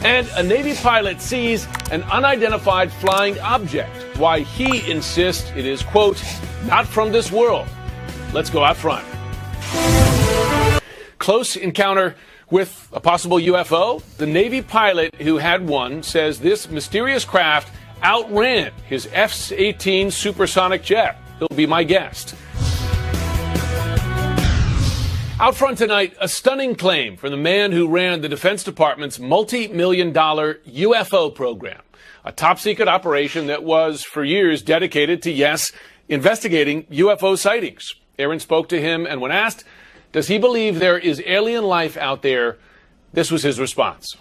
And a Navy pilot sees an unidentified flying object. Why he insists it is, quote, not from this world. Let's go out front. Close encounter with a possible UFO? The Navy pilot who had one says this mysterious craft outran his F-18 supersonic jet. He'll be my guest. Out front tonight, a stunning claim from the man who ran the Defense Department's multi-million-dollar UFO program, a top-secret operation that was, for years, dedicated to, yes, investigating UFO sightings. Aaron spoke to him, and when asked, does he believe there is alien life out there, this was his response.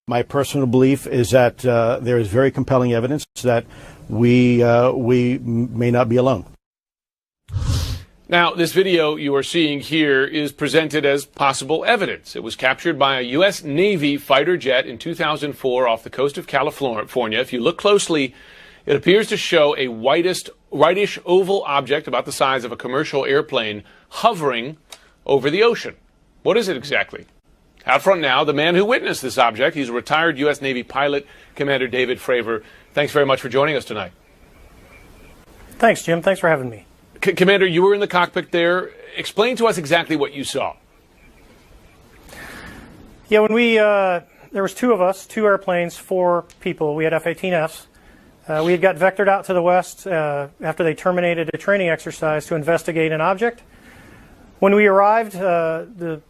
My personal belief is that there is very compelling evidence that we may not be alone. Now, this video you are seeing here is presented as possible evidence. It was captured by a U.S. Navy fighter jet in 2004 off the coast of California. If you look closely, it appears to show a whitish oval object about the size of a commercial airplane hovering over the ocean. What is it exactly? Out front now, the man who witnessed this object. He's a retired U.S. Navy pilot, Commander David Fravor. Thanks very much for joining us tonight. Thanks, Jim. Thanks for having me. Commander, you were in the cockpit there. Explain to us exactly what you saw. Yeah, when there was two of us, two airplanes, four people. We had F-18Fs. We had got vectored out to the west after they terminated a training exercise to investigate an object. When we arrived, the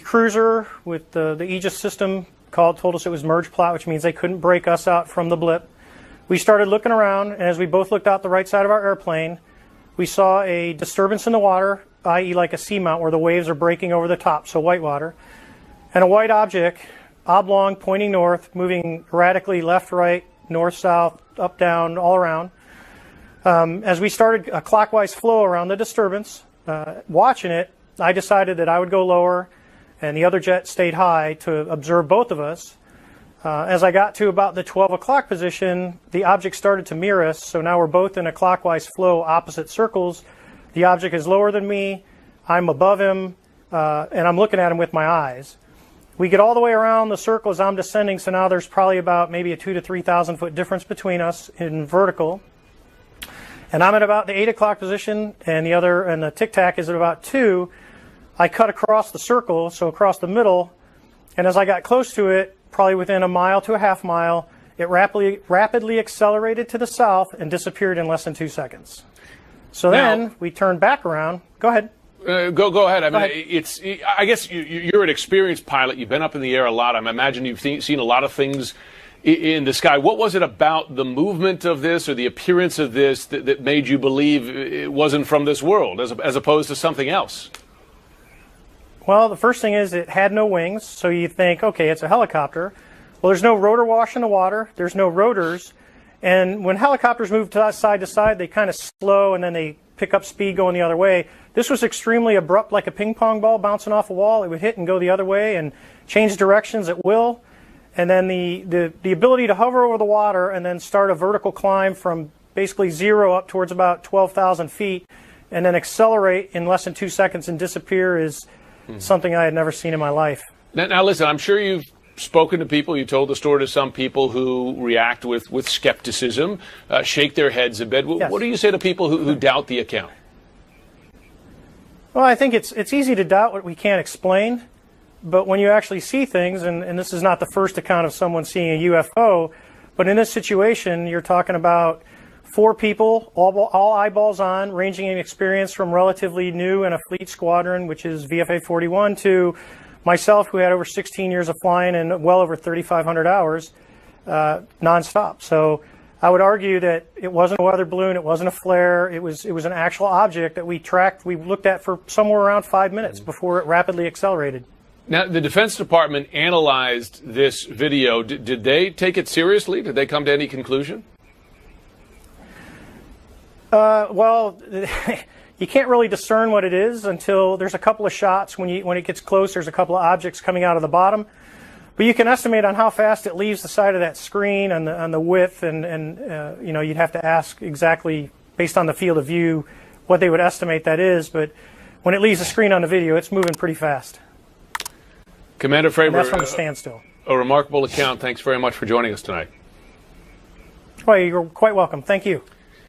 cruiser with the Aegis system told us it was merge plot, which means they couldn't break us out from the blip. We started looking around, and as we both looked out the right side of our airplane, we saw a disturbance in the water, i.e. like a seamount where the waves are breaking over the top, so white water, and a white object, oblong, pointing north, moving erratically left, right, north, south, up, down, all around. As we started a clockwise flow around the disturbance, watching it, I decided that I would go lower and the other jet stayed high to observe both of us. As I got to about the 12 o'clock position, the object started to mirror us, so now we're both in a clockwise flow, opposite circles. The object is lower than me, I'm above him, and I'm looking at him with my eyes. We get all the way around the circle as I'm descending, so now there's probably about maybe a 2,000 to 3,000 foot difference between us in vertical. And I'm at about the 8 o'clock position, and the tic-tac is at about 2. I cut across the circle, so across the middle, and as I got close to it, probably within a mile to a half mile, it rapidly accelerated to the south and disappeared in less than 2 seconds. So now, then we turned back around. Go ahead. Go ahead. I guess you're an experienced pilot. You've been up in the air a lot. I imagine you've seen a lot of things in the sky. What was it about the movement of this or the appearance of this that made you believe it wasn't from this world as opposed to something else? Well, the first thing is it had no wings, so you think, okay, it's a helicopter. Well, there's no rotor wash in the water. There's no rotors. And when helicopters move side to side, they kind of slow and then they pick up speed going the other way. This was extremely abrupt, like a ping pong ball bouncing off a wall. It would hit and go the other way and change directions at will. And then the ability to hover over the water and then start a vertical climb from basically zero up towards about 12,000 feet and then accelerate in less than 2 seconds and disappear is something I had never seen in my life. Now listen, I'm sure you've spoken to people, you told the story to some people who react with skepticism, shake their heads a bit. Yes. What do you say to people who doubt the account? Well, I think it's easy to doubt what we can't explain, but when you actually see things, and this is not the first account of someone seeing a UFO, but in this situation, you're talking about 4 people, all eyeballs on, ranging in experience from relatively new in a fleet squadron, which is VFA 41, to myself, who had over 16 years of flying and well over 3,500 hours nonstop. So I would argue that it wasn't a weather balloon, it wasn't a flare, it was an actual object that we looked at for somewhere around 5 minutes before it rapidly accelerated. Now, the Defense Department analyzed this video. Did they take it seriously? Did they come to any conclusion? Well, you can't really discern what it is until there's a couple of shots. When it gets close, there's a couple of objects coming out of the bottom. But you can estimate on how fast it leaves the side of that screen and the width, and you'd have to ask exactly based on the field of view what they would estimate that is. But when it leaves the screen on the video, it's moving pretty fast. Commander Fravor, and that's from a standstill. a remarkable account. Thanks very much for joining us tonight. Well, you're quite welcome. Thank you.